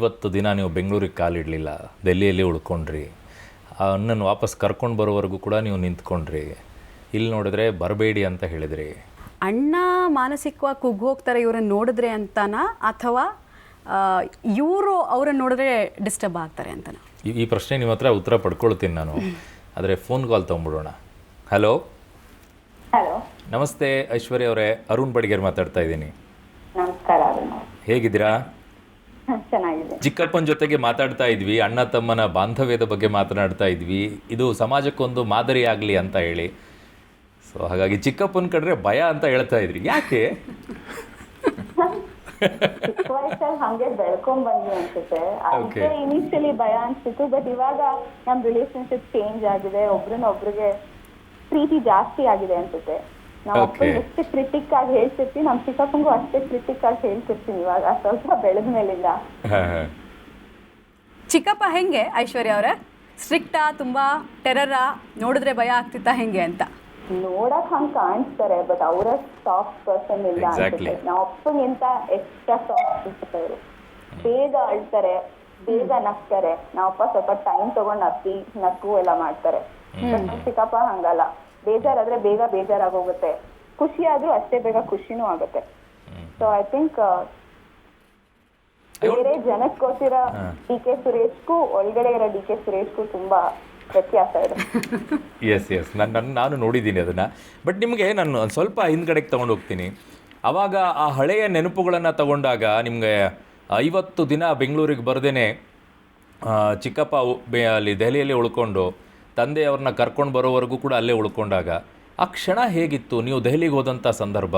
50 ದಿನ ನೀವು ಬೆಂಗಳೂರಿಗೆ ಕಾಲಿಡಲಿಲ್ಲ, ಡೆಲ್ಲಿಯಲ್ಲಿ ಉಳ್ಕೊಂಡ್ರಿ. ಆ ಅಣ್ಣನ ವಾಪಸ್ ಕರ್ಕೊಂಡು ಬರೋವರೆಗೂ ಕೂಡ ನೀವು ನಿಂತ್ಕೊಂಡ್ರಿ. ಇಲ್ಲಿ ನೋಡಿದ್ರೆ ಬರಬೇಡಿ ಅಂತ ಹೇಳಿದ್ರಿ. ಅಣ್ಣ ಮಾನಸಿಕವಾಗಿ ಕುಗ್ಗಿ ಹೋಗ್ತಾರೆ ಇವ್ರನ್ನ ನೋಡಿದ್ರೆ ಅಂತನಾ, ಅಥವಾ ಇವರು ಅವ್ರನ್ನ ನೋಡಿದ್ರೆ ಡಿಸ್ಟರ್ಬ್ ಆಗ್ತಾರೆ ಅಂತನಾ? ಈ ಪ್ರಶ್ನೆ ನಿಮ್ಮ ಹತ್ರ ಉತ್ತರ ಪಡ್ಕೊಳ್ತೀನಿ ನಾನು, ಆದರೆ ಫೋನ್ ಕಾಲ್ ತೊಗೊಂಬಿಡೋಣ. ಹಲೋ ಹಲೋ, ನಮಸ್ತೆ ಐಶ್ವರ್ಯ ಅವರೇ, ಅರುಣ್ ಬಡಿಗೇರ್ ಮಾತಾಡ್ತಾ ಇದ್ದೀನಿ. ನಮಸ್ಕಾರ. ಹೇಗಿದ್ದೀರಾ? ಚೆನ್ನಾಗಿದೆ. ಚಿಕ್ಕಪ್ಪನ ಜೊತೆಗೆ ಮಾತಾಡ್ತಾ ಇದ್ವಿ, ಅಣ್ಣ ತಮ್ಮನ ಬಾಂಧವ್ಯದ ಬಗ್ಗೆ ಮಾತನಾಡ್ತಾ ಇದ್ವಿ. ಇದು ಸಮಾಜಕ್ಕೊಂದು ಮಾದರಿ ಆಗಲಿ ಅಂತ ಹೇಳಿ. ಸೊ ಹಾಗಾಗಿ ಚಿಕ್ಕಪ್ಪನ ಕಡ್ರೆ ಭಯ ಅಂತ ಹೇಳ್ತಾ ಇದ್ರಿ, ಯಾಕೆ? ಚಿಕ್ಕ ವಯಸ್ಸಲ್ಲಿ ಹಂಗೆ ಬೆಳ್ಕೊಂಡ್ ಬಂದ್ವಿ ಅನ್ಸುತ್ತೆ. ಅದಕ್ಕೆ ಇನಿಷಿಯಲಿ ಭಯ ಅನ್ಸಿತ್ತು, ಬಟ್ ಇವಾಗ ನಮ್ ರಿಲೇಶನ್ಶಿಪ್ ಚೇಂಜ್ ಆಗಿದೆ, ಒಬ್ರನ್ನೊಬ್ರಿಗೆ ಪ್ರೀತಿ ಜಾಸ್ತಿ ಆಗಿದೆ ಅನ್ಸುತ್ತೆ. ನಾವು ಎಷ್ಟು ಕ್ರಿಟಿಕ್ ಆಗಿ ಹೇಳ್ತಿರ್ತೀವಿ, ನಮ್ ಚಿಕ್ಕಪ್ಪಂಗೂ ಅಷ್ಟೇ ಕ್ರಿಟಿಕ್ ಆಗಿ ಹೇಳ್ತಿರ್ತೀನಿ ಇವಾಗ, ಸ್ವಲ್ಪ ಬೆಳೆದ ಮೇಲಿಂದ. ಚಿಕ್ಕಪ್ಪ ಹೆಂಗೆ ಐಶ್ವರ್ಯ ಅವರೇ? ಸ್ಟ್ರಿಕ್ಟಾ, ತುಂಬಾ ಟೆರರಾ, ನೋಡಿದ್ರೆ ಭಯ ಆಗ್ತಿತ್ತಾ ಹೆಂಗೆ ಅಂತ? ನೋಡಕ್ ಹಂಗ್ ಕಾಣಿಸ್ತಾರೆ, ಬಟ್ ಅವರ ಸಾಫ್ಟ್ ಪರ್ಸನ್ ಇಲ್ಲ ಅನ್ಸುತ್ತೆ. ನಾವು ಅಪ್ಪಗಿಂತ ಎಕ್ಸ್ಟ್ರಾ ಸಾಫ್ಟ್ ಅನ್ಸುತ್ತೆ ಅವರು. ಬೇಗ ಅಳ್ತಾರೆ, ಬೇಗ ನಗ್ತಾರೆ. ನಾವಪ್ಪ ಸ್ವಲ್ಪ ಟೈಮ್ ತಗೊಂಡ್ ನಕ್ಕು ಎಲ್ಲ ಮಾಡ್ತಾರೆ. ಚಿಕ್ಕಪ್ಪ ಹಂಗಲ್ಲ, ಬೇಜಾರಾದ್ರೆ ಬೇಗ ಬೇಜಾರಾಗೋಗುತ್ತೆ, ಖುಷಿ ಆದ್ರೂ ಅಷ್ಟೇ ಬೇಗ ಖುಷಿನೂ ಆಗುತ್ತೆ. ಸೊ ಐ ಥಿಂಕ್ ಬೇರೆ ಜನಕ್ಕೆ ಗೊತ್ತಿರೋ ಡಿ ಕೆ ಸುರೇಶ್ಗೂ ಒಳಗಡೆ ಇರೋ ಡಿ ಕೆ ಸುರೇಶ್ಗೂ ತುಂಬಾ ವ್ಯತ್ಯಾಸ ಇದೆ. ಎಸ್ ನಾನು ನೋಡಿದ್ದೀನಿ ಅದನ್ನು. ಬಟ್ ನಿಮಗೆ ನಾನು ಸ್ವಲ್ಪ ಹಿಂದ್ಗಡೆಗೆ ತೊಗೊಂಡು ಹೋಗ್ತೀನಿ. ಆವಾಗ ಆ ಹಳೆಯ ನೆನಪುಗಳನ್ನು ತಗೊಂಡಾಗ ನಿಮಗೆ 50 ದಿನ ಬೆಂಗಳೂರಿಗೆ ಬರ್ದೇನೆ ಚಿಕ್ಕಪ್ಪ ಅಲ್ಲಿ ದೆಹಲಿಯಲ್ಲಿ ಉಳ್ಕೊಂಡು ತಂದೆಯವ್ರನ್ನ ಕರ್ಕೊಂಡು ಬರೋವರೆಗೂ ಕೂಡ ಅಲ್ಲೇ ಉಳ್ಕೊಂಡಾಗ ಆ ಕ್ಷಣ ಹೇಗಿತ್ತು? ನೀವು ದೆಹಲಿಗೆ ಹೋದಂಥ ಸಂದರ್ಭ,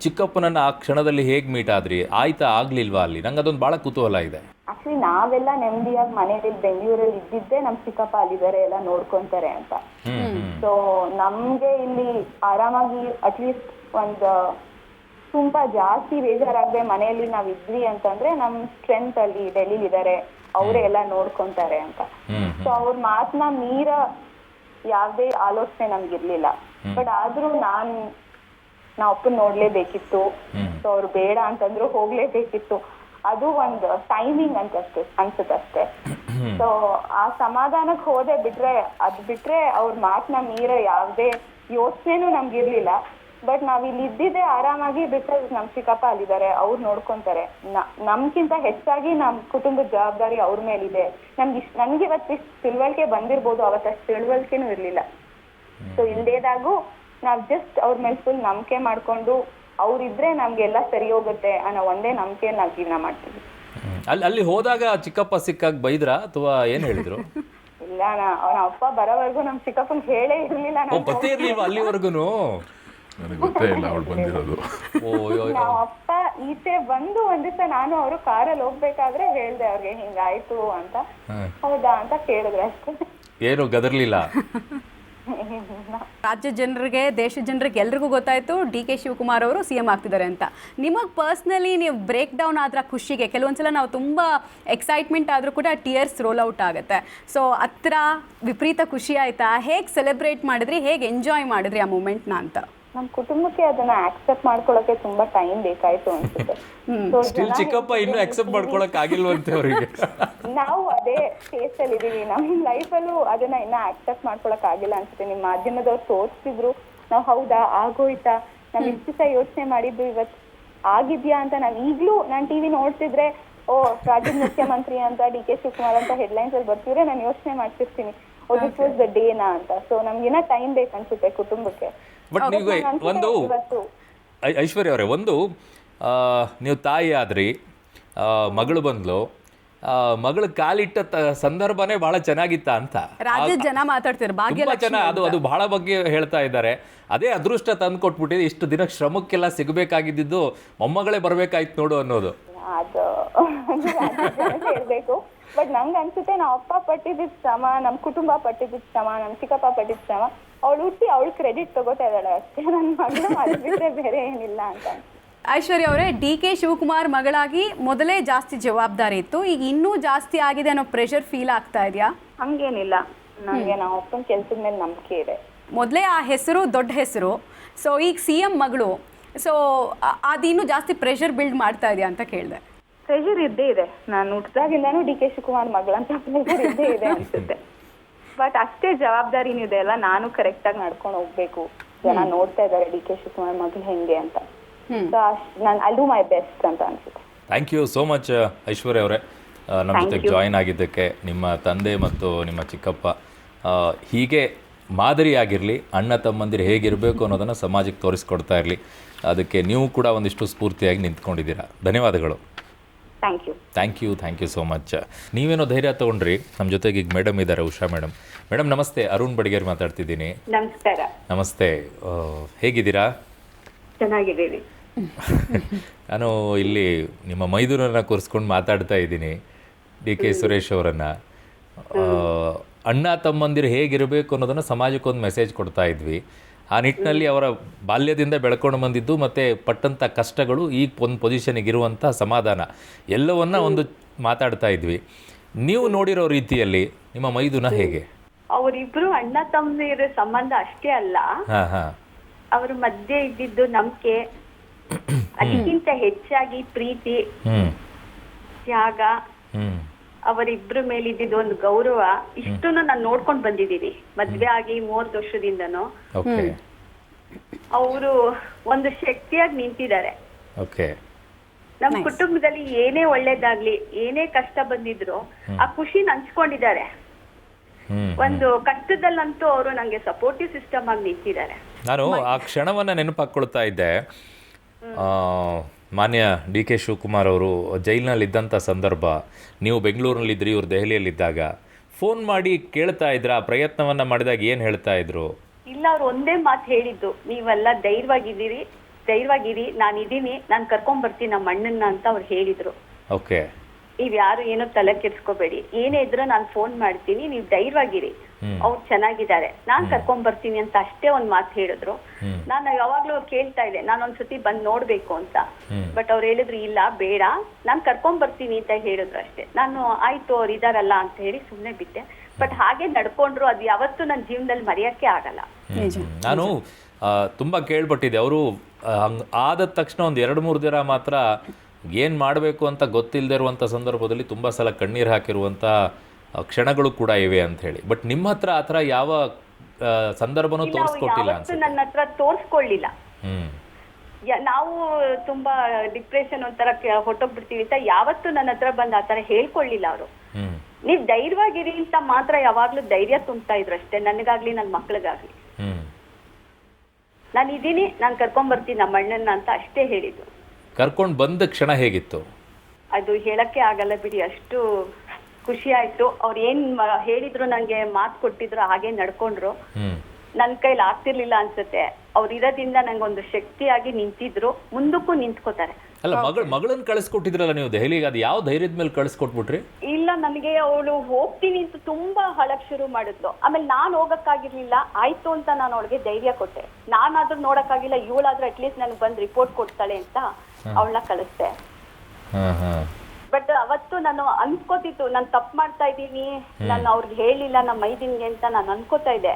ಚಿಕ್ಕಪ್ಪನನ್ನು ಆ ಕ್ಷಣದಲ್ಲಿ ಹೇಗೆ ಮೀಟ್ ಆದ್ರಿ? ಆಯ್ತಾ ಆಗ್ಲಿಲ್ವಾ ಅಲ್ಲಿ? ನಂಗೆ ಅದೊಂದು ಭಾಳ ಕುತೂಹಲ ಇದೆ. ಆಕ್ಚುಲಿ ನಾವೆಲ್ಲ ನೆಮ್ಮದಿಯಾಗಿ ಮನೇಲಿ ಬೆಂಗಳೂರಲ್ಲಿ ಇದ್ದಿದ್ದೆ ನಮ್ ಚಿಕ್ಕಪ್ಪ ಅಲ್ಲಿದ್ದಾರೆ, ಎಲ್ಲ ನೋಡ್ಕೊಂತಾರೆ ಅಂತ. ಸೊ ನಮ್ಗೆ ಇಲ್ಲಿ ಆರಾಮಾಗಿ ಅಟ್ಲೀಸ್ಟ್ ಒಂದು ತುಂಬಾ ಜಾಸ್ತಿ ಬೇಜಾರಾಗದೆ ಮನೆಯಲ್ಲಿ ನಾವ್ ಇದ್ವಿ ಅಂತಂದ್ರೆ ನಮ್ ಸ್ಟ್ರೆಂತ್ ಅಲ್ಲಿ ಡೆಲ್ಲಿಲಿ ಇದಾರೆ, ಅವರೇ ಎಲ್ಲ ನೋಡ್ಕೊಂತಾರೆ ಅಂತ. ಸೊ ಅವ್ರ ಮಾತನ್ನ ಮೀರ ಯಾವ್ದೇ ಆಲೋಚನೆ ನಮ್ಗಿರ್ಲಿಲ್ಲ. ಬಟ್ ಆದ್ರೂ ನಾವ್ ಅಪ್ಪನ್ ನೋಡ್ಲೇಬೇಕಿತ್ತು. ಸೊ ಅವ್ರು ಬೇಡ ಅಂತಂದ್ರು ಹೋಗ್ಲೇಬೇಕಿತ್ತು. ಅದು ಒಂದು ಟೈಮಿಂಗ್ ಅಂತ ಅನ್ಸುತ್ತಷ್ಟೇ. ಸೊ ಆ ಸಮಾಧಾನಕ್ಕೆ ಹೋದೆ ಬಿಟ್ರೆ ಅವ್ರ ಮಾತನ್ನ ಮೀರ ಯಾವ್ದೇ ಯೋಚನೆನೂ ನಮ್ಗಿರ್ಲಿಲ್ಲ. ಬಟ್ ನಾವ್ ಇಲ್ಲಿ ಇದ್ದಿದ್ದೆ ಆರಾಮಾಗಿ, ಬಿಕಾಸ್ ನಮ್ ಚಿಕ್ಕಪ್ಪ ಅಲ್ಲಿದ್ದಾರೆ, ಅವ್ರು ನೋಡ್ಕೊಂತಾರೆ. ನಮ್ಗಿಂತ ಹೆಚ್ಚಾಗಿ ನಮ್ ಕುಟುಂಬದ ಜವಾಬ್ದಾರಿ ಅವ್ರ ಮೇಲಿದೆ. ನನ್ಗೆ ಇವತ್ತು ತಿಳುವಳಿಕೆ ಬಂದಿರ್ಬೋದು, ಅವತ್ತಷ್ಟು ತಿಳುವಳಿಕೆನೂ ಇರ್ಲಿಲ್ಲ. ಸೊ ಇಲ್ದೇದಾಗೂ ನಾವ್ ಜಸ್ಟ್ ಅವ್ರ ಮೇಲೆ ಫುಲ್ ನಂಬಿಕೆ ಮಾಡ್ಕೊಂಡು ಅವ್ರಿದ್ರೆ ನಮ್ಗೆಲ್ಲ ಸರಿ ಹೋಗುತ್ತೆ ಅನ್ನೋ ಒಂದೇ ನಂಬಿಕೆ ನಾವ್ ಜೀವನ ಮಾಡ್ತೀವಿ. ಅಲ್ಲಿ ಹೋದಾಗ ಚಿಕ್ಕಪ್ಪ ಸಿಕ್ಕಾಗ ಬೈದ್ರಾ ಅಥವಾ ಏನ್ ಹೇಳಿದ್ರು? ಇಲ್ಲ, ಅವ್ನ ಅಪ್ಪ ಬರೋವರೆಗೂ ನಮ್ ಚಿಕ್ಕಪ್ಪಂಗೆ ಹೇಳೇ ಇರ್ಲಿಲ್ಲ. ಅಲ್ಲಿವರೆಗೂ ನಾವ್ ಅಪ್ಪ ಈಚೆ ಬಂದು ಒಂದ್ ದಿವಸ ನಾನು ಅವರು ಕಾರಲ್ಲಿ ಹೋಗ್ಬೇಕಾದ್ರೆ ಹೇಳ್ದೆ ಅವ್ರಿಗೆ ಹಿಂಗಾಯ್ತು ಅಂತ. ಹೌದಾ ಅಂತ ಕೇಳಿದ್ರೆ ಅಷ್ಟೇ, ಏನು ಗದರ್ಲಿಲ್ಲ. ರಾಜ್ಯ ಜನರಿಗೆ, ದೇಶದ ಜನರಿಗೆ ಎಲ್ರಿಗೂ ಗೊತ್ತಾಯ್ತು ಡಿ ಕೆ ಶಿವಕುಮಾರ್ ಅವರು CM ಆಗ್ತಿದ್ದಾರೆ ಅಂತ. ನಿಮಗೆ ಪರ್ಸ್ನಲಿ ನೀವು ಬ್ರೇಕ್ ಡೌನ್ ಆದ್ರ ಖುಷಿಗೆ ಕೆಲವೊಂದ್ಸಲ ನಾವು ತುಂಬ ಎಕ್ಸೈಟ್ಮೆಂಟ್ ಆದರೂ ಕೂಡ ಟಿಯರ್ಸ್ ರೋಲ್ ಔಟ್ ಆಗುತ್ತೆ. ಸೊ ಹತ್ರ ವಿಪರೀತ ಖುಷಿ ಆಯ್ತಾ? ಹೇಗೆ ಸೆಲೆಬ್ರೇಟ್ ಮಾಡಿದ್ರಿ, ಹೇಗೆ ಎಂಜಾಯ್ ಮಾಡಿದ್ರಿ ಆ ಮೂಮೆಂಟ್ನ ಅಂತ? ನಮ್ ಕುಟುಂಬಕ್ಕೆ ಅದನ್ನ ಆಕ್ಸೆಪ್ಟ್ ಮಾಡ್ಕೊಳಕ್ಕೆ ತುಂಬಾ ಟೈಮ್ ಬೇಕಾಯ್ತು ಅನ್ಸುತ್ತೆ. ಚಿಕ್ಕಪ್ಪ ಇನ್ನು ಆಕ್ಸೆಪ್ಟ್ ಮಾಡ್ಕೊಳಕ್ ಆಗಿಲ್ವಂತೆ ಅವರಿಗೆ. ನಾವು ಅದೇ ಫೇಸ್ ಅಲ್ಲಿ ಇದೀವಿ. ನಮ್ ಲೈಫ್ ಅಲ್ಲೂ ಅದನ್ನ ಇನ್ನ ಆಕ್ಸೆಪ್ಟ್ ಮಾಡ್ಕೊಳಕ್ ಆಗಿಲ್ಲ ಅನ್ಸುತ್ತೆ. ನಿಮ್ ಮಾಧ್ಯಮದವ್ರು ತೋರಿಸ್ತಿದ್ರು, ನಾವ್ ಹೌದಾ ಆಗೋಯ್ತಾ, ನಾವ್ ಇಷ್ಟು ದಿವಸ ಯೋಚನೆ ಮಾಡಿದ್ದು ಇವತ್ತು ಆಗಿದ್ಯಾ ಅಂತ. ನಾವ್ ಈಗ್ಲೂ ನಾನ್ ಟಿವಿ ನೋಡ್ತಿದ್ರೆ ರಾಜ್ಯದ ಮುಖ್ಯಮಂತ್ರಿ ಅಂತ ಡಿ ಕೆ ಶಿವಕುಮಾರ್ ಅಂತ ಹೆಡ್ಲೈನ್ಸ್ ಅಲ್ಲಿ ಬರ್ತಿದ್ರೆ ನಾನು ಯೋಚನೆ ಮಾಡ್ತಿರ್ತೀನಿ, ದಿಸ್ ವಾಸ್ ದ ಡೇನಾ ಅಂತ. ಸೊ ನಮ್ಗಿನ್ನ ಟೈಮ್ ಬೇಕನ್ಸುತ್ತೆ ಕುಟುಂಬಕ್ಕೆ. ಬಟ್ ನೀವು ಒಂದು ಐಶ್ವರ್ಯ ಅವರೇ, ಒಂದು ನೀವು ತಾಯಿ ಆದ್ರಿ, ಮಗಳು ಬಂದ್ಲು, ಮಗಳು ಕಾಲಿಟ್ಟ ಸಂದರ್ಭನೇ ಬಹಳ ಚೆನ್ನಾಗಿತ್ತ ಅಂತ ರಾಜ್ಯದ ಜನ ಮಾತಾಡ್ತಿದ್ರು, ತುಂಬಾ ಚೆನ್ನಾಗಿ ಅದು ಬಹಳ ಬಗ್ಗೆ ಹೇಳ್ತಾ ಇದ್ದಾರೆ. ಅದೇ ಅದೃಷ್ಟ ತಂದು ಕೊಟ್ಬಿಟ್ಟಿದೆ, ಇಷ್ಟು ದಿನ ಶ್ರಮಕ್ಕೆಲ್ಲ ಸಿಗಬೇಕಾಗಿದ್ದು ಮೊಮ್ಮಗಳೇ ಬರ್ಬೇಕಾಯ್ತು ನೋಡು ಅನ್ನೋದು. ಅದು ಹೇಳ್ಬೇಕು. ಬಟ್ ನಂಗೆ ಅನ್ಸುತ್ತೆ ನಾವ್ ಅಪ್ಪ ಪಟ್ಟಿದ್ದ ಶ್ರಮ, ನಮ್ ಕುಟುಂಬ ಪಟ್ಟಿದ್ದ ಶ್ರಮ, ನಮ್ ಚಿಕ್ಕಪ್ಪ ಪಟ್ಟಿದ್ದ ಶ್ರಮ, ಅವಳು ಹುಟ್ಟಿ ಅವಳು ಕ್ರೆಡಿಟ್ ತಗೋತಾ ಇದ್ದಾಳೆ ಅಷ್ಟೇ. ನನ್ನ ಮಗಳು ಅದು ಬಿಟ್ರೆ ಬೇರೆ ಏನಿಲ್ಲ ಅಂತ. ಐಶ್ವರ್ಯ ಅವರೇ, ಡಿ ಕೆ ಶಿವಕುಮಾರ್ ಮಗಳಾಗಿ ಮೊದಲೇ ಜಾಸ್ತಿ ಜವಾಬ್ದಾರಿ ಇತ್ತು, ಈಗ ಇನ್ನೂ ಜಾಸ್ತಿ ಆಗಿದೆ ಅನ್ನೋ ಪ್ರೆಷರ್ ಫೀಲ್ ಆಗ್ತಾ ಇದೆಯಾ? ಹಂಗೇನಿಲ್ಲ, ನಂಗೆ ನಾವು ಅಪ್ಪನ ಕೆಲಸದ ಮೇಲೆ ನಂಬಿಕೆ ಇದೆ. ಮೊದಲೇ ಆ ಹೆಸರು ದೊಡ್ಡ ಹೆಸರು, ಸೊ ಈಗ CM ಮಗಳು, ಸೊ ಅದಿನ್ನೂ ಜಾಸ್ತಿ ಪ್ರೆಷರ್ ಬಿಲ್ಡ್ ಮಾಡ್ತಾ ಇದೆಯಾ ಅಂತ ಕೇಳಿದೆ. ಪ್ರೆಷರ್ ಇದ್ದೇ ಇದೆ. ನಾನು ಹುಟ್ಟಿದಾಗಿಂದಾನು ಡಿ ಕೆ ಶಿವಕುಮಾರ್ ಮಗಳಂತ ಪ್ರೆಷರ್ ಇದ್ದೇ ಇದೆ ಅನ್ಸುತ್ತೆ. ಬಟ್ ಅಷ್ಟೇ ಜವಾಬ್ದಾರಿನೂ ಇದೆ ಅಲ್ಲ, ನಾನು ಕರೆಕ್ಟ್ ಆಗಿ ನಡ್ಕೊಂಡು ಹೋಗ್ಬೇಕು. ಜನ ನೋಡ್ತಾ ಇದ್ದಾರೆ ಡಿ ಕೆ ಶಿವಕುಮಾರ್ ಮಗಳು ಹೆಂಗೆ ಅಂತ. ಸೊ ನಾನು ಐ ಡೂ ಮೈ ಬೆಸ್ಟ್ ಅಂತ ಅನ್ಸುತ್ತೆ. ಥ್ಯಾಂಕ್ ಯು ಸೋ ಮಚ್ ಐಶ್ವರ್ಯ ಅವರೇ, ನಮ್ಮ ಜೊತೆಗೆ ಜಾಯಿನ್ ಆಗಿದ್ದಕ್ಕೆ. ನಿಮ್ಮ ತಂದೆ ಮತ್ತು ನಿಮ್ಮ ಚಿಕ್ಕಪ್ಪ ಹೀಗೆ ಮಾದರಿಯಾಗಿರಲಿ, ಅಣ್ಣ ತಮ್ಮಂದಿರು ಹೇಗಿರಬೇಕು ಅನ್ನೋದನ್ನು ಸಮಾಜಕ್ಕೆ ತೋರಿಸ್ಕೊಡ್ತಾ ಇರಲಿ. ಅದಕ್ಕೆ ನೀವು ಕೂಡ ಒಂದಿಷ್ಟು ಸ್ಫೂರ್ತಿಯಾಗಿ ನಿಂತ್ಕೊಂಡಿದ್ದೀರಾ. ಧನ್ಯವಾದಗಳು. Thank you so much. ನೀವೇನೋ ಧೈರ್ಯ ತೊಗೊಂಡ್ರಿ. ನಮ್ಮ ಜೊತೆಗೆ ಈಗ ಮೇಡಮ್ ಇದ್ದಾರೆ, ಉಷಾ ಮೇಡಮ್. ಮೇಡಮ್ ನಮಸ್ತೆ, ಅರುಣ್ ಬಡಿಗೇರ್ ಮಾತಾಡ್ತಿದ್ದೀನಿ. ನಮಸ್ಕಾರ. ನಮಸ್ತೆ, ಹೇಗಿದ್ದೀರಾ? ಚೆನ್ನಾಗಿದ್ದೀವಿ. ನಾನು ಇಲ್ಲಿ ನಿಮ್ಮ ಮೈದೂರನ್ನು ಕೂರಿಸ್ಕೊಂಡು ಮಾತಾಡ್ತಾ ಇದ್ದೀನಿ, ಡಿ ಕೆ ಸುರೇಶ್ ಅವರನ್ನು. ಅಣ್ಣ ತಮ್ಮಂದಿರು ಹೇಗಿರಬೇಕು ಅನ್ನೋದನ್ನು ಸಮಾಜಕ್ಕೊಂದು ಮೆಸೇಜ್ ಕೊಡ್ತಾ ಇದ್ವಿ. ಆ ನಿಟ್ಟಿನಲ್ಲಿ ಅವರ ಬಾಲ್ಯದಿಂದ ಬೆಳ್ಕೊಂಡು ಬಂದಿದ್ದು ಮತ್ತು ಪಟ್ಟಂಥ ಕಷ್ಟಗಳು, ಈಗ ಒಂದು ಪೊಸಿಷನಿಗೆ ಇರುವಂಥ ಸಮಾಧಾನ, ಎಲ್ಲವನ್ನ ಒಂದು ಮಾತಾಡ್ತಾ ಇದ್ವಿ. ನೀವು ನೋಡಿರೋ ರೀತಿಯಲ್ಲಿ ನಿಮ್ಮ ಮೈದುನ ಹೇಗೆ? ಅವರಿಬ್ರು ಅಣ್ಣ ತಮ್ಮಂದಿರ ಸಂಬಂಧ ಅಷ್ಟೇ ಅಲ್ಲ, ಅವ್ರ ಮಧ್ಯೆ ಇದ್ದಿದ್ದು ನಂಬಿಕೆ, ಅದಕ್ಕಿಂತ ಹೆಚ್ಚಾಗಿ ಪ್ರೀತಿ, ತ್ಯಾಗ, ಅವರಿಬ್ರ ಮೇಲೆ ಇದ್ದಿದ್ದು ಒಂದು ಗೌರವ, ಇಷ್ಟನ್ನು ನಾನು ನೋಡ್ಕೊಂಡು ಬಂದಿದ್ದೀನಿ ಮದ್ವೆ ಆಗಿ 30 ವರ್ಷದಿಂದನೂ. ಅವರು ಒಂದು ಶಕ್ತಿಯಾಗಿ ನಿಂತಿದ್ದಾರೆ. ನಮ್ಮ ಕುಟುಂಬದಲ್ಲಿ ಏನೇ ಒಳ್ಳೇದಾಗ್ಲಿ, ಏನೇ ಕಷ್ಟ ಬಂದಿದ್ರು ಆ ಖುಷಿನ ಹಂಚ್ಕೊಂಡಿದ್ದಾರೆ. ಒಂದು ಕಷ್ಟದಲ್ಲಂತೂ ಅವರು ನಂಗೆ ಸಪೋರ್ಟಿವ್ ಸಿಸ್ಟಮ್ ಆಗಿ ನಿಂತಿದ್ದಾರೆ. ನಾನು ಆ ಕ್ಷಣವನ್ನು ನೆನಪಾಕೊಳ್ತಾ ಇದ್ದೆ. ಮಾನ್ಯ ಡಿ ಕೆ ಶಿವಕುಮಾರ್ ಅವರು ಜೈಲಿನಲ್ಲಿದ್ದಂಥ ಸಂದರ್ಭ, ನೀವು ಬೆಂಗಳೂರಿನಲ್ಲಿದ್ದರೆ ಇವರು ದೆಹಲಿಯಲ್ಲಿದ್ದಾಗ ಫೋನ್ ಮಾಡಿ ಕೇಳ್ತಾ ಇದ್ರ, ಆ ಪ್ರಯತ್ನವನ್ನು ಮಾಡಿದಾಗ ಏನು ಹೇಳ್ತಾ ಇದ್ರು? ಇಲ್ಲ, ಅವ್ರು ಒಂದೇ ಮಾತು ಹೇಳಿದ್ದು, ನೀವೆಲ್ಲ ಧೈರ್ಯವಾಗಿರಿ, ನಾನಿದ್ದೀನಿ, ನಾನು ಕರ್ಕೊಂಡ್ಬರ್ತೀನಿ ನಮ್ಮ ಅಣ್ಣನ್ನ ಅಂತ ಅವ್ರು ಹೇಳಿದ್ರು. ನೀವ್ ಯಾರು ಏನೋ ತಲೆ ಕೆಡ್ಸ್ಕೋಬೇಡಿ, ಏನೇ ಇದ್ರು ನಾನು ಫೋನ್ ಮಾಡ್ತೀನಿ, ನೀವ್ ಧೈರ್ಯವಾಗಿರಿ, ಅವ್ರು ಚೆನ್ನಾಗಿದ್ದಾರೆ, ನಾನ್ ಕರ್ಕೊಂಡ್ ಬರ್ತೀನಿ ಅಂತ ಅಷ್ಟೇ ಒಂದ್ ಮಾತು ಹೇಳಿದ್ರು. ನಾನು ಯಾವಾಗ್ಲೂ ಕೇಳ್ತಾ ಇದ್ದೆ, ನಾನು ಒಂದ್ಸತಿ ಬಂದ್ ನೋಡ್ಬೇಕು ಅಂತ. ಬಟ್ ಅವ್ರು ಹೇಳಿದ್ರು ಇಲ್ಲ ಬೇಡ, ನಾನ್ ಕರ್ಕೊಂಡ್ ಬರ್ತೀನಿ ಅಂತ ಹೇಳಿದ್ರು ಅಷ್ಟೇ. ನಾನು ಆಯ್ತು ಅವ್ರು ಇದಾರಲ್ಲ ಅಂತ ಹೇಳಿ ಸುಮ್ನೆ ಬಿಟ್ಟೆ. ಬಟ್ ಹಾಗೆ ನಡ್ಕೊಂಡ್ರು, ಅದು ಯಾವತ್ತೂ ನನ್ನ ಜೀವನದಲ್ಲಿ ಮರೆಯಕ್ಕೆ ಆಗಲ್ಲ. ನಾನು ತುಂಬಾ ಕೇಳ್ಪಟ್ಟಿದ್ದೆ, ಅವರು ಆದ ತಕ್ಷಣ ಒಂದ್ 2-3 ದಿನ ಮಾತ್ರ ಏನು ಮಾಡಬೇಕು ಅಂತ ಗೊತ್ತಿಲ್ಲದೆ ಇರುವಂಥ ಸಂದರ್ಭದಲ್ಲಿ ತುಂಬ ಸಲ ಕಣ್ಣೀರು ಹಾಕಿರುವಂಥ ಕ್ಷಣಗಳು ಕೂಡ ಇವೆ ಅಂತ ಹೇಳಿ. ಬಟ್ ನಿಮ್ಮ ಹತ್ರ ಆ ಥರ ಯಾವ ಸಂದರ್ಭನೂ ತೋರಿಸ್ಕೊಟ್ಟಿಲ್ಲ ಅನ್ಸುತ್ತೆ. ನನ್ನ ಹತ್ರ ತೋರಿಸ್ಕೊಳ್ಳಿಲ್ಲ. ನಾವು ತುಂಬಾ ಡಿಪ್ರೆಷನ್ ಒಂಥರ ಹೊಟ್ಟೋಗ್ಬಿಡ್ತೀವಿ ಅಂತ ಯಾವತ್ತೂ ನನ್ನ ಹತ್ರ ಬಂದು ಆ ಥರ ಹೇಳ್ಕೊಳ್ಳಿಲ್ಲ ಅವರು. ನೀವ್ ಧೈರ್ಯವಾಗಿರಿ ಅಂತ ಮಾತ್ರ ಯಾವಾಗ್ಲೂ ಧೈರ್ಯ ತುಂಬ್ತಾ ಇದ್ರು ಅಷ್ಟೇ, ನನಗಾಗ್ಲಿ ನನ್ನ ಮಕ್ಳಿಗಾಗ್ಲಿ. ನಾನು ಇದೀನಿ, ನಾನು ಕರ್ಕೊಂಡ್ಬರ್ತೀನಿ ನಮ್ಮ ಅಣ್ಣನ್ನ ಅಂತ ಅಷ್ಟೇ ಹೇಳಿದ್ದು. ಕರ್ಕೊಂಡು ಬಂದ ಕ್ಷಣ ಹೇಗಿತ್ತು? ಅದು ಹೇಳಕ್ಕೆ ಆಗಲ್ಲ ಬಿಡಿ, ಅಷ್ಟು ಖುಷಿ ಆಯ್ತು. ಅವ್ರು ಏನ್ ಹೇಳಿದ್ರು, ನಂಗೆ ಮಾತು ಕೊಟ್ಟಿದ್ರು, ಹಾಗೆ ನಡ್ಕೊಂಡ್ರು. ನನ್ ಕೈಲಿ ಆಗ್ತಿರ್ಲಿಲ್ಲ ಅನ್ಸುತ್ತೆ. ಅವ್ರು ಇರೋದ್ರಿಂದ ನಂಗೊಂದು ಶಕ್ತಿಯಾಗಿ ನಿಂತಿದ್ರು, ಮುಂದಕ್ಕೂ ನಿಂತ್ಕೋತಾರೆ. ಅಲ್ಲ, ಮಗಳನ್ನ ಕಳಿಸ್ಕೊಟ್ಟಿದ್ರಲ್ಲ ನೀವು ದೆಹಲಿಗೆ, ಅದು ಯಾವ ಧೈರ್ಯದ ಮೇಲೆ ಕಳಿಸ್ಕೊಟ್ಬಿಟ್ರಿ? ಇಲ್ಲ, ನನಗೆ ಅವಳು ಹೋಗ್ತೀನಿ ಅಂತ ತುಂಬಾ ಹಳಕ್ ಶುರು ಮಾಡಿದ್ಲು. ಆಮೇಲೆ ನಾನ್ ಹೋಗಕ್ಕಾಗಿರ್ಲಿಲ್ಲ, ಆಯ್ತು ಅಂತ ನಾನು ಅವಳಿಗೆ ಧೈರ್ಯ ಕೊಟ್ಟೆ. ನಾನಾದ್ರೂ ನೋಡಕ್ಕಾಗಿಲ್ಲ, ಇವಳಾದ್ರೂ ಅಟ್ಲೀಸ್ಟ್ ನನಗೆ ಬಂದ್ ರಿಪೋರ್ಟ್ ಕೊಡ್ತಾಳೆ ಅಂತ ಅವಳನ್ನ ಕಳಿಸ್ದೆ. ಬಟ್ ಅವತ್ತು ನಾನು ಅನ್ಕೋತಿತ್ತು, ನಾನು ತಪ್ಪು ಮಾಡ್ತಾ ಇದ್ದೀನಿ, ನಾನು ಅವ್ರಿಗೆ ಹೇಳಿಲ್ಲ ನಮ್ಮ ಮೈದಿನ್ಗೆ ಅಂತ ನಾನು ಅನ್ಕೋತಾ ಇದ್ದೆ.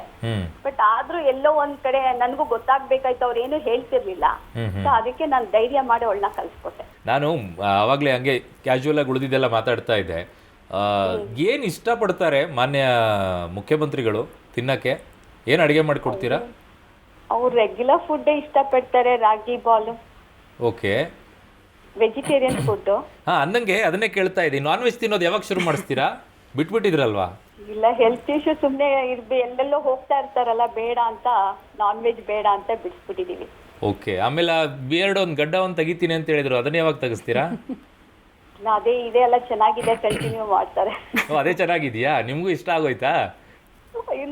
ಬಟ್ ಆದ್ರೂ ಎಲ್ಲೋ ಒಂದ್ ಕಡೆ ನನಗೂ ಗೊತ್ತಾಗ್ಬೇಕಾಯ್ತು, ಅವ್ರೇನು ಹೇಳ್ತಿರ್ಲಿಲ್ಲ. ಸೊ ಅದಕ್ಕೆ ನಾನು ಧೈರ್ಯ ಮಾಡಿ ಅವಳನ್ನ ಕಳ್ಸಿಕೊಟ್ಟೆ. ನಾನು ಅವಾಗ್ಲೇ ಹಂಗೆ ಕ್ಯಾಶುವಲ್ ಆಗಿ ಉಳಿದಿದ್ದೆಲ್ಲ ಮಾತಾಡ್ತಾ ಇದ್ದೆ. ಏನ್ ಇಷ್ಟಪಡ್ತಾರೆ ಮಾನ್ಯ ಮುಖ್ಯಮಂತ್ರಿಗಳು ತಿನ್ನಕ್ಕೆ? ಏನ್ ಅಡಿಗೆ ಮಾಡಿಕೊಡ್ತೀರಾ? ಅವ್ರು ರೆಗ್ಯುಲರ್ ಫುಡ್ ಇಷ್ಟಪಡ್ತಾರೆ, ರಾಗಿ ಬಾಲ್. Okay, vegetarian food. ಅಂದಂಗೆ ಅದನ್ನೇ ಕೇಳ್ತಾ ಇದ್ದೀನಿ, ನಾನ್ ವೆಜ್ ತಿನ್ನೋದು ಯಾವಾಗ ಶುರು ಮಾಡಿಸ್ತೀರಾ? ಬಿಟ್ಬಿಟ್ಟಿದ್ರಲ್ವಾ? ಇಲ್ಲ, ಹೆಲ್ತ್ ಇಶ್ಯೂ ಸುಮ್ಮನೆ ಎಲ್ಲೆಲ್ಲೋ ಹೋಗ್ತಾ ಇರ್ತಾರಲ್ಲ, ಬೇಡ ಅಂತ ನಾನ್ ವೆಜ್ ಬೇಡ ಅಂತ ಬಿಡಿಸ್ಬಿಟ್ಟಿದೀವಿ. ಓಕೆ, ಆಮೇಲೆ ಬಿಯರ್ಡ್ ಒಂದು ಗಡ್ಡ ಒಂದು ತೆಗಿತೀನಿ ಅಂತ ಹೇಳಿದ್ರು, ಅದನ್ನ ಯಾವಾಗ ತೆಗಿಸ್ತೀರಾ? ಅದೇ ಇದೆ ಎಲ್ಲ ಚೆನ್ನಾಗಿದೆ, ಕಂಟಿನ್ಯೂ ಮಾಡ್ತಾರೆ. ಅದೇ ಚೆನ್ನಾಗಿದ್ಯಾ? ನಿಮ್ಗೂ ಇಷ್ಟ ಆಗೋಯ್ತಾ?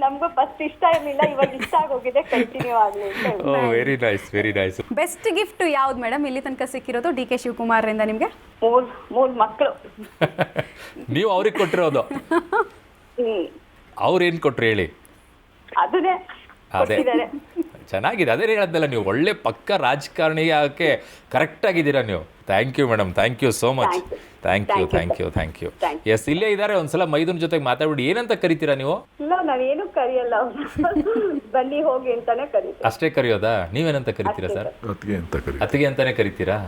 ನಮಗೂ ಫಸ್ಟ್ ಇಷ್ಟ ಇರಲಿಲ್ಲ, ಇವಾಗ ಇಷ್ಟ ಆಗೋಗಿದೆ, ಕಂಟಿನ್ಯೂ ಆಗಲಿ. Very nice, very nice. Best gift ಯಾವ್ದು ಮೇಡಮ್ ಇಲ್ಲಿ ತನಕ ಸಿಕ್ಕಿರೋದು ಡಿ ಕೆ ಶಿವಕುಮಾರ್ ಇಂದ ನಿಮ್ಗೆ? ಮೂರ್ ಮಕ್ಕಳು. ನೀವು ಅವ್ರಿಗೆ ಕೊಟ್ಟಿರೋದು? ಅವ್ರೇನ್ ಕೊಟ್ರು ಹೇಳಿ? ಅದನ್ನೇ ಅದೇ ಚೆನ್ನಾಗಿದೆ, ಅದೇ ಹೇಳದ್ದಲ್ಲ, ನೀವು ಒಳ್ಳೆ ಪಕ್ಕ ರಾಜಕಾರಣಿ ಆಗಕ್ಕೆ ಕರೆಕ್ಟ್ ಆಗಿದ್ದೀರಾ ನೀವು. Thank you madam, thank you so much. Thank you, thank you, thank you. Yes, ಇಲ್ಲೇ ಇದ್ದಾರೆ, ಒಂದ್ಸಲ ಮೈದುನ ಜೊತೆಗೆ ಮಾತಾಡ್ಬಿಡಿ. ಏನಂತ ಕರಿತೀರಾ ನೀವು? ಇಲ್ಲ, ನಾವೇನು ಕರಿಯಲ್ಲ, ಬನ್ನಿ ಹೋಗಿ ಅಂತಾನೆ ಕರಿತೀವಿ. ಅಷ್ಟೇ ಕರೆಯೋದಾ? ನೀವೇನಂತ ಕರಿತೀರಾ ಸರ್? ಅತ್ತಿಗೆ ಅಂತ ಅತ್ತಿಗೆ ಅಂತಾನೆ ಕರಿತೀರಾ?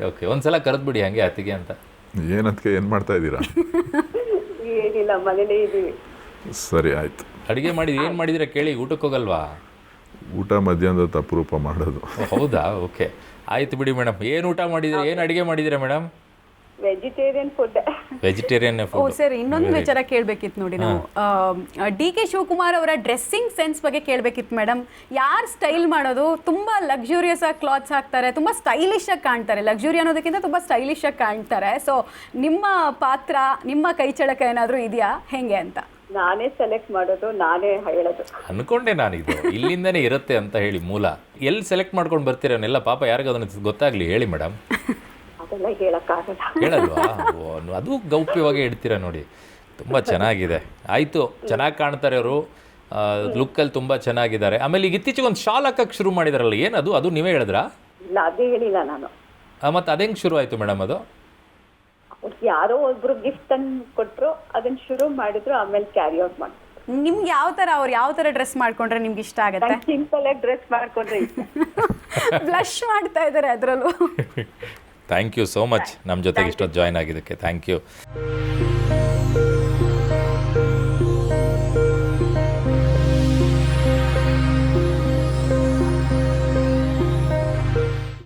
ಓಕೆ, ಒಂದ್ಸಲ ಕರೆದ್ಬಿಡಿ ಹಂಗೆ ಅತ್ತಿಗೆ ಅಂತ. ಏನದಕ್ಕೆ ಏನು ಮಾಡ್ತಾ ಇದ್ದೀರಾ? ಏನಿಲ್ಲ, ಮನೇಲೇ ಇದೀವಿ. ಸರಿ ಆಯಿತು. ಅಡುಗೆ ಮಾಡಿದ್ದು ಏನು ಮಾಡಿದ್ರೆ ಕೇಳಿ, ಊಟಕ್ಕೆ ಹೋಗಲ್ವಾ? ಊಟ ಮಧ್ಯಾಹ್ನದ ತಪ್ಪುರೂಪ ಮಾಡೋದು. ಹೌದಾ? ಓಕೆ, ಆಯ್ತು ಬಿಡಿ ಮೇಡಮ್. ಏನು ಊಟ ಮಾಡಿದ್ರೆ, ಏನು ಅಡುಗೆ ಮಾಡಿದ್ದೀರಾ ಮೇಡಮ್? Vegetarian food. ವೆಜಿಟೇರಿಯನ್ ಓ ಫುಡ್. ಸರ್, ಇನ್ನೊಂದು ವಿಚಾರ ಕೇಳಬೇಕಿತ್ತು ನೋಡಿ ನಾವು. ಡಿ ಕೆ ಶಿವಕುಮಾರ್ ಅವರ ಡ್ರೆಸ್ಸಿಂಗ್ ಸೆನ್ಸ್ ಬಗ್ಗೆ ಕೇಳಬೇಕಿತ್ತು ಮೇಡಮ್. ಯಾರು ಸ್ಟೈಲ್ ಮಾಡೋದು? ತುಂಬ ಲಕ್ಸುರಿಯಸ್ ಆಗಿ ಕ್ಲಾತ್ಸ್ ಹಾಕ್ತಾರೆ, ತುಂಬ ಸ್ಟೈಲಿಶ್ ಆಗಿ ಕಾಣ್ತಾರೆ. ಲಕ್ಸುರಿ ಅನ್ನೋದಕ್ಕಿಂತ ತುಂಬ ಸ್ಟೈಲಿಶ್ ಆಗಿ ಕಾಣ್ತಾರೆ. ಸೊ ನಿಮ್ಮ ಪಾತ್ರ, ನಿಮ್ಮ ಕೈ ಚಳಕ ಏನಾದರೂ ಇದೆಯಾ, ಹೆಂಗೆ ಅಂತ? ನಾನೇ ಸೆಲೆಕ್ಟ್ ಮಾಡೋದು, ನಾನೇ ಹೇಳೋದು. ಅನ್ಕೊಂಡೆ ನಾನಿದು ಇಲ್ಲಿಂದನೇ ಇರುತ್ತೆ ಅಂತ ಹೇಳಿ. ಮೂಲ ಎಲ್ಲಿ ಸೆಲೆಕ್ಟ್ ಮಾಡ್ಕೊಂಡು ಬರ್ತೀರನ್ನೆಲ್ಲ ಪಾಪ ಯಾರಿಗಾದ್ರೂ ಗೊತ್ತಾಗ್ಲಿ ಹೇಳಿ ಮೇಡಮ್. ಅದೆಲ್ಲ ಹೇಳಕ್ಕಾಗಲ್ಲ. ಹೇಳಲ್ವಾ? ಅದು ಗೌಪ್ಯವಾಗಿ ಇಡ್ತೀರಾ ನೋಡಿ, ತುಂಬ ಚೆನ್ನಾಗಿದೆ. ಆಯಿತು, ಚೆನ್ನಾಗಿ ಕಾಣ್ತಾರೆ ಅವರು, ಲುಕ್ಕಲ್ಲಿ ತುಂಬ ಚೆನ್ನಾಗಿದ್ದಾರೆ. ಆಮೇಲೆ ಈಗ ಇತ್ತೀಚೆಗೆ ಒಂದು ಶಾಲ್ ಹಾಕಕ್ಕೆ ಶುರು ಮಾಡಿದಾರಲ್ಲ, ಏನದು? ಅದು ನೀವೇ ಹೇಳಿದ್ರಾ? ಇಲ್ಲ, ಅದೇ ಹೇಳಿಲ್ಲ ನಾನು. ಮತ್ತು ಅದೆಂಗೆ ಶುರು ಆಯಿತು ಮೇಡಮ್ ಅದು? ಅವ್ರಿಗೆ ಯಾರೋ ಒಬ್ರು ಗಿಫ್ಟ್ ತಂದು ಕೊಟ್ಟರು, ಅದನ್ನ ಶುರು ಮಾಡಿದ್ರು, ಆಮೇಲೆ ಕ್ಯಾರಿ ಔಟ್ ಮಾಡಿದ್ರು. ನಿಮ್ಗೆ ಯಾವ ಥರ, ಅವ್ರು ಯಾವ ಥರ ಡ್ರೆಸ್ ಮಾಡ್ಕೊಂಡ್ರೆ ನಿಮ್ಗೆ ಇಷ್ಟ ಆಗುತ್ತೆ? ಸಿಂಪಲ್ ಆಗಿ ಡ್ರೆಸ್ ಮಾಡ್ಕೊಂಡ್ರೆ ಇಷ್ಟ. ಬ್ಲಶ್ ಮಾಡ್ತಾ ಇದ್ದಾರೆ ಅದರಲ್ಲೂ. ಥ್ಯಾಂಕ್ ಯು ಸೋ ಮಚ್ ನಮ್ಮ ಜೊತೆಗೆ ಇಷ್ಟೊತ್ತು ಜಾಯ್ನ್ ಆಗಿದ್ದಕ್ಕೆ. Thank you.